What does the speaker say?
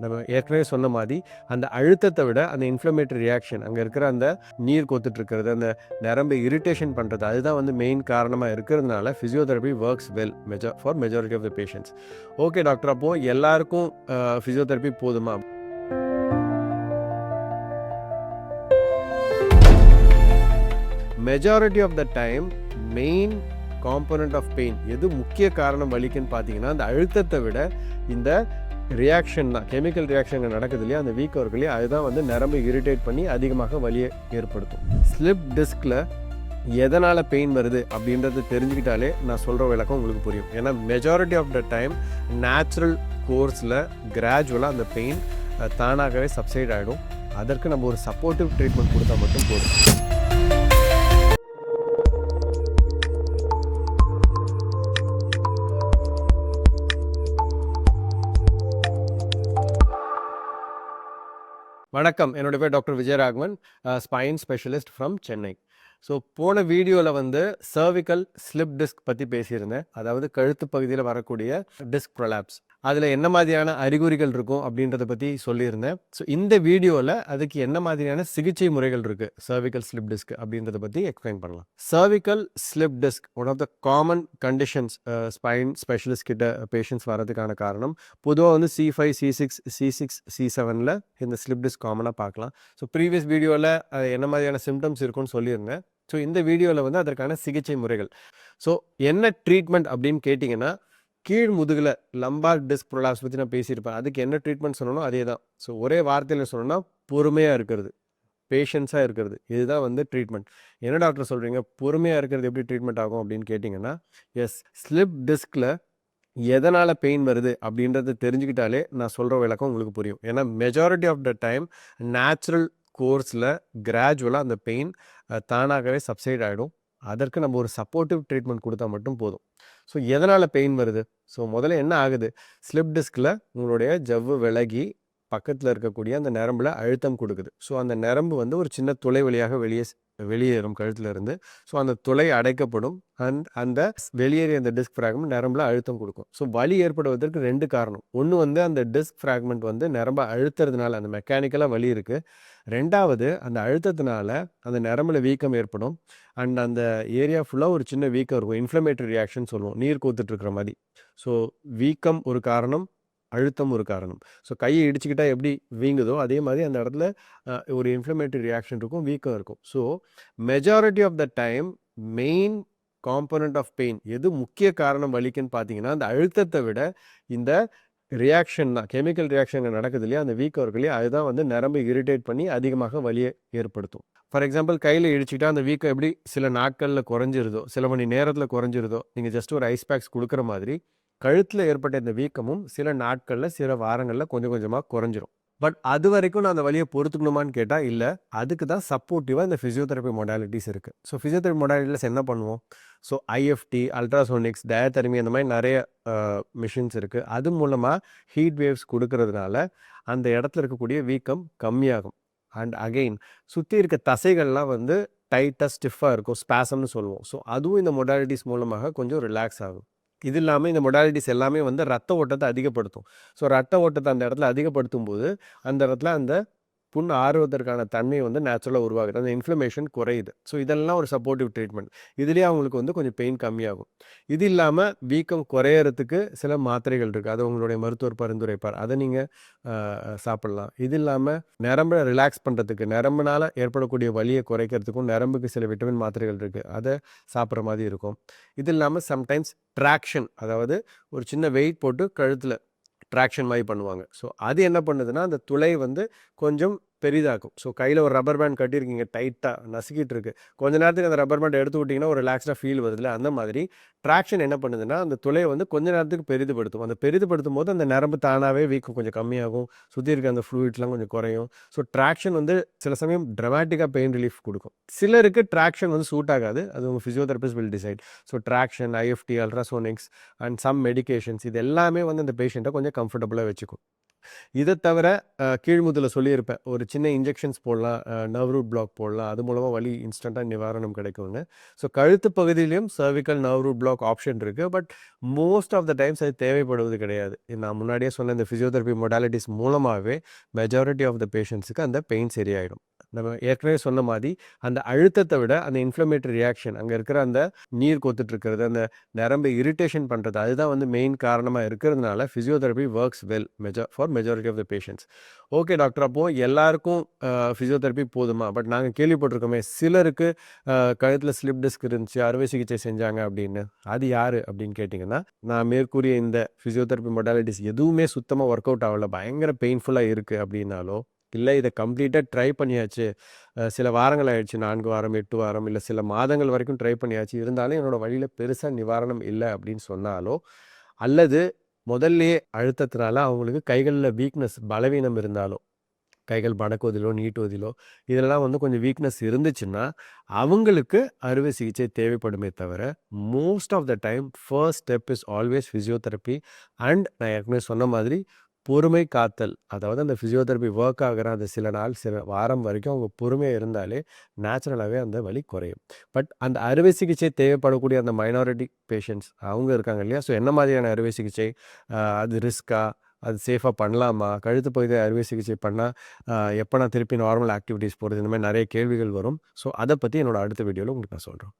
நம்ம ஏற்கனவே சொன்ன மாதிரி அந்த அழுத்தத்தை விட அந்த இன்ஃப்ளமேட்டரி ரியாக்ஷன், அங்கே இருக்கிற அந்த நீர் கோத்துட்டு இருக்கிறது, அந்த நரம்பு இரிட்டேஷன் பண்ணுறது, அதுதான் வந்து மெயின் காரணமாக இருக்கிறதுனால physiotherapy works well for majority of the patients. Okay doctor, அப்போது எல்லாருக்கும் ஃபிசியோதெரப்பி போதுமா? Majority of the time main component of pain, எது முக்கிய காரணம் வலிக்குன்னு பார்த்தீங்கன்னா அந்த அழுத்தத்தை விட இந்த ரியாக்ஷன் தான். கெமிக்கல் ரியாக்ஷன் நடக்குது இல்லையா, அந்த வீக்கம் இருக்கு இல்லையா, அதுதான் வந்து நரம்பு இரிட்டேட் பண்ணி அதிகமாக வலியை ஏற்படுத்தும். ஸ்லிப் டிஸ்கில் எதனால் பெயின் வருது அப்படின்றத தெரிஞ்சுக்கிட்டாலே நான் சொல்கிற விளக்கம் உங்களுக்கு புரியும். ஏன்னா majority of the time natural கோர்ஸில் கிராஜுவலாக அந்த பெயின் தானாகவே சப்சைட் ஆகிடும். அதற்கு நம்ம ஒரு சப்போர்ட்டிவ் ட்ரீட்மெண்ட் கொடுத்தா மட்டும் போதும். வணக்கம், என்னோட பேர் doctor Vijayaraghavan, spine specialist from Chennai. So போன வீடியோவில் வந்து சர்விக்கல் ஸ்லிப் டிஸ்க் பற்றி பேசியிருந்தேன். அதாவது கழுத்து பகுதியில் வரக்கூடிய டிஸ்க் ப்ரொலாப்ஸ், அதில் என்ன மாதிரியான அறிகுறிகள் இருக்கும் அப்படின்றத பற்றி சொல்லியிருந்தேன். ஸோ இந்த வீடியோவில் அதுக்கு என்ன மாதிரியான சிகிச்சை முறைகள் இருக்குது சர்விக்கல் ஸ்லிப் டிஸ்க் அப்படின்றத பற்றி எக்ஸ்பிளைன் பண்ணலாம். Cervical slip disc one of the common conditions spine specialist கிட்ட பேஷண்ட்ஸ் வரதுக்கான காரணம் பொதுவாக வந்து C5, C6, C7 இந்த ஸ்லிப் டிஸ்க் காமனாக பார்க்கலாம். ஸோ ப்ரீவியஸ் வீடியோவில் என்ன மாதிரியான சிம்டம்ஸ் இருக்குன்னு சொல்லியிருந்தேன். ஸோ இந்த வீடியோவில் வந்து அதற்கான சிகிச்சை முறைகள். ஸோ என்ன ட்ரீட்மெண்ட் அப்படின்னு கேட்டிங்கன்னா, கீழ் முதுகில் லம்பார் டிஸ்க் ப்ரொலாப்ஸ் பற்றி நான் பேசியிருப்பேன். அதுக்கு என்ன ட்ரீட்மெண்ட் சொல்லணும் அதே தான். ஸோ ஒரே வார்த்தையில் சொல்லணும்னா பொறுமையாக இருக்கிறது, பேஷன்ஸாக இருக்கிறது, இதுதான் வந்து ட்ரீட்மெண்ட். என்ன டாக்டர் சொல்கிறீங்க, பொறுமையாக இருக்கிறது எப்படி ட்ரீட்மெண்ட் ஆகும் அப்படின்னு கேட்டிங்கன்னா, எஸ், ஸ்லிப் டிஸ்கில் எதனால் பெயின் வருது அப்படின்றத தெரிஞ்சுக்கிட்டாலே நான் சொல்கிற விளக்கம் உங்களுக்கு புரியும். ஏன்னா majority of the time natural கோர்ஸில் கிராஜுவலாக அந்த பெயின் தானாகவே சப்சைட் ஆகிடும். அதற்கு நம்ம ஒரு சப்போர்ட்டிவ் ட்ரீட்மெண்ட் கொடுத்தா மட்டும் போதும். ஸோ எதனால் பெயின் வருது? ஸோ முதல்ல என்ன ஆகுது, ஸ்லிப் டிஸ்கில் உங்களுடைய ஜவ்வு விலகி பக்கத்தில் இருக்கக்கூடிய அந்த நரம்பில் அழுத்தம் கொடுக்குது. ஸோ அந்த நரம்பு வந்து ஒரு சின்ன துளை வழியாக வெளியேறும் கழுத்துல இருந்து. ஸோ அந்த துளை அடைக்கப்படும் அண்ட் அந்த வெளியேறிய அந்த டிஸ்க் ஃப்ராக்மெண்ட் நரம்பில் அழுத்தம் கொடுக்கும். ஸோ வலி ஏற்படுவதற்கு ரெண்டு காரணம். ஒன்று வந்து அந்த டிஸ்க் ஃப்ராக்மெண்ட் வந்து நரம்பை அழுத்துறதுனால அந்த மெக்கானிக்கலாக வலி இருக்குது. ரெண்டாவது, அந்த அழுத்தத்தினால அந்த நரம்பில் வீக்கம் ஏற்படும். அண்ட் அந்த ஏரியா ஃபுல்லாக ஒரு சின்ன வீக்கம் இருக்கும், இன்ஃப்ளமேட்டரி ரியாக்ஷன் சொல்லுவோம், நீர் கோத்துட்டு இருக்கிற மாதிரி. ஸோ வீக்கம் ஒரு காரணம், அழுத்தம் ஒரு காரணம். ஸோ கையை இடிச்சுக்கிட்டா எப்படி வீங்குதோ அதே மாதிரி அந்த இடத்துல ஒரு இன்ஃப்ளமேட்டரி ரியாக்ஷன் இருக்கும், வீக்கம் இருக்கும். So majority of the time main component of pain, எது முக்கிய காரணம் வலிக்குன்னு பார்த்தீங்கன்னா அந்த அழுத்தத்தை விட இந்த ரியாக்ஷன் தான். கெமிக்கல் ரியாக்ஷன் நடக்குது இல்லையா, அந்த வீக்கம் இருக்கு இல்லையா, அதுதான் வந்து நரம்பு இரிட்டேட் பண்ணி அதிகமாக வலியை ஏற்படுத்தும். ஃபார் எக்ஸாம்பிள், கையில் இடிச்சுக்கிட்டா அந்த வீக்கம் எப்படி சில நாட்களில் குறைஞ்சிருதோ, சில மணி நேரத்தில் குறைஞ்சிருதோ, நீங்கள் ஜஸ்ட் ஒரு ஐஸ் பேக்ஸ் கொடுக்குற மாதிரி கழுத்தில் ஏற்பட்ட இந்த வீக்கமும் சில நாட்களில் சில வாரங்களில் கொஞ்சம் கொஞ்சமாக குறைஞ்சிரும். பட் அது வரைக்கும் நான் அந்த வலியை பொறுத்துக்கணுமான்னு கேட்டால் இல்லை. அதுக்கு தான் சப்போர்ட்டிவாக இந்த ஃபிசியோதெரப்பி மொடாலிட்டிஸ் இருக்குது. ஸோ ஃபிசியோதெரப்பி மொடாலிட்டிஸ் என்ன பண்ணுவோம், ஸோ IFT, அல்ட்ராசோனிக்ஸ், டயத்தெரமி, அந்த மாதிரி நிறைய மிஷின்ஸ் இருக்குது. அது மூலமாக ஹீட் வேவ்ஸ் கொடுக்கறதுனால அந்த இடத்துல இருக்கக்கூடிய வீக்கம் கம்மியாகும். அண்ட் அகெயின் சுற்றி இருக்க தசைகள்லாம் வந்து டைட்டாக ஸ்டிஃபாக இருக்கும், ஸ்பாசம்னு சொல்லுவோம். ஸோ அதுவும் இந்த மொடாலிட்டிஸ் மூலமாக கொஞ்சம் ரிலாக்ஸ் ஆகும். இது இல்லாமல் இந்த மொடாலிட்டிஸ் எல்லாமே வந்து ரத்த ஓட்டத்தை அதிகப்படுத்தும். ஸோ ரத்த ஓட்டத்தை அந்த இடத்துல அதிகப்படுத்தும் போது அந்த இடத்துல அந்த புண் ஆறுவதற்கான தன்மை வந்து நேச்சுரலாக உருவாகுது, அந்த இன்ஃப்ளமேஷன் குறையுது. ஸோ இதெல்லாம் ஒரு சப்போர்ட்டிவ் ட்ரீட்மெண்ட். இதுலேயே அவங்களுக்கு வந்து கொஞ்சம் பெயின் கம்மியாகும். இது இல்லாமல் வீக்கம் குறையறதுக்கு சில மாத்திரைகள் இருக்குது, அதை உங்களுடைய மருத்துவர் பரிந்துரைப்பார், அதை நீங்கள் சாப்பிட்லாம். இது இல்லாமல் நரம்பை ரிலாக்ஸ் பண்ணுறதுக்கு, நரம்புனால் ஏற்படக்கூடிய வலியை குறைக்கிறதுக்கும் நரம்புக்கு சில விட்டமின் மாத்திரைகள் இருக்குது, அதை சாப்பிட்ற மாதிரி இருக்கும். இது இல்லாமல் சம்டைம்ஸ் ட்ராக்ஷன், அதாவது ஒரு சின்ன வெயிட் போட்டு கழுத்தில் ட்ராக்ஷன் மாதிரி பண்ணுவாங்க. ஸோ அது என்ன பண்ணுதுன்னா அந்த துளை வந்து கொஞ்சம் பெரிதாக்கும். ஸோ கையில் ஒரு ரப்பர் பேண்ட் கட்டியிருக்கீங்க, டைட்டாக நசுக்கிட்டு இருக்கு, கொஞ்ச நேரத்துக்கு அந்த ரப்பர் பேண்ட் எடுத்து விட்டிங்கன்னா ஒரு ரிலாக்ஸ்டாக ஃபீல் வருதுல்ல, அந்த மாதிரி ட்ராக்ஷன் என்ன பண்ணுதுன்னா அந்த துளையை வந்து கொஞ்ச நேரத்துக்கு பெரிதுபடுத்தும். அந்த பெரிதுபடுத்தும் போது அந்த நரம்பு தானாகவே வீக்கம் கொஞ்சம் கம்மியாகும், சுற்றி இருக்க அந்த ஃப்ளூயிட்லாம் கொஞ்சம் குறையும். ஸோ ட்ராக்ஷன் வந்து சில சமயம் ட்ரமாட்டிக்காக பெயின் ரிலீஃப் கொடுக்கும். சிலருக்கு ட்ராக்ஷன் வந்து சூட் ஆகாது, அது உங்கள் physiotherapist will decide. So traction, IFT, ultrasonics and some medications, இது எல்லாமே வந்து அந்த பேஷண்ட்டை கொஞ்சம் கம்ஃபர்டபுளாக வச்சுக்கும். இதை தவிர கீழ்முதுல சொல்லியிருப்பேன், ஒரு சின்ன இன்ஜெக்ஷன்ஸ் போடலாம், நர்வ் ரூட் பிளாக் போடலாம், அது மூலமாக வலி இன்ஸ்டண்ட்டாக நிவாரணம் கிடைக்கும்னு. ஸோ கழுத்து பகுதியிலையும் cervical nerve root block option இருக்குது. But most of the times அது தேவைப்படுவது கிடையாது. நான் முன்னாடியே சொன்ன இந்த ஃபிசியோதெரபி மொடாலிட்டிஸ் மூலமாகவே மெஜாரிட்டி ஆஃப் த பேஷண்ட்ஸுக்கு அந்த பெயின் சரியாயிடும். நம்ம ஏற்கனவே சொன்ன மாதிரி அந்த அழுத்தத்தை விட அந்த இன்ஃப்ளமேட்டரி ரியாக்ஷன், அங்கே இருக்கிற அந்த நீர் கொத்துட்டு இருக்கிறது, அந்த நரம்பை இரிட்டேஷன் பண்ணுறது, அதுதான் வந்து மெயின் காரணமாக இருக்கிறதுனால physiotherapy works well for majority of the patients. Okay doctor, அப்போது எல்லாருக்கும் ஃபிசியோதெரபி போதுமா? பட் நாங்கள் கேள்விப்பட்டிருக்கோமே சிலருக்கு கழுத்தில் ஸ்லிப் டிஸ்க் இருந்துச்சு, அறுவை சிகிச்சை செஞ்சாங்க அப்படின்னு. அது யார் அப்படின்னு கேட்டிங்கன்னா, நான் மேற்கூறிய இந்த ஃபிசியோதெரபி மொடாலிட்டிஸ் எதுவுமே சுத்தமாக ஒர்க் அவுட் ஆகலை, பயங்கர பெயின்ஃபுல்லாக இருக்குது அப்படின்னாலோ, இல்லை இதை கம்ப்ளீட்டாக ட்ரை பண்ணியாச்சு, சில வாரங்கள் ஆயிடுச்சு, 4 வாரம் 8 வாரம் இல்லை சில மாதங்கள் வரைக்கும் ட்ரை பண்ணியாச்சு, இருந்தாலும் என்னோடய வழியில் பெருசாக நிவாரணம் இல்லை அப்படின்னு சொன்னாலோ, அல்லது முதல்லையே அழுத்தத்தினால அவங்களுக்கு கைகளில் வீக்னஸ் பலவீனம் இருந்தாலோ, கைகள் மடக்குவதிலோ நீட்டுவதிலோ இதெல்லாம் வந்து கொஞ்சம் வீக்னஸ் இருந்துச்சுன்னா அவங்களுக்கு அறுவை சிகிச்சை தேவைப்படுமே தவிர, most of the time first step is always physiotherapy. And நான் ஏற்கனவே சொன்ன மாதிரி பொறுமை காத்தல், அதாவது அந்த ஃபிசியோதெரப்பி ஒர்க் ஆகிற அந்த சில நாள் சில வாரம் வரைக்கும் அவங்க பொறுமையாக இருந்தாலே நேச்சுரலாகவே அந்த வலி குறையும். பட் அந்த அறுவை சிகிச்சை தேவைப்படக்கூடிய அந்த மைனாரிட்டி பேஷண்ட்ஸ் அவங்க இருக்காங்க இல்லையா? ஸோ என்ன மாதிரியான அறுவை சிகிச்சை, அது ரிஸ்க்கா, அது சேஃபாக பண்ணலாமா, கழுத்து பகுதியில் அறுவை சிகிச்சை பண்ணால் எப்போ நான் திருப்பி நார்மல் ஆக்டிவிட்டீஸ் போகிறது, இந்த மாதிரி நிறைய கேள்விகள் வரும். ஸோ அதை பற்றி என்னோட அடுத்த வீடியோவில் உங்களுக்கு நான் சொல்கிறேன்.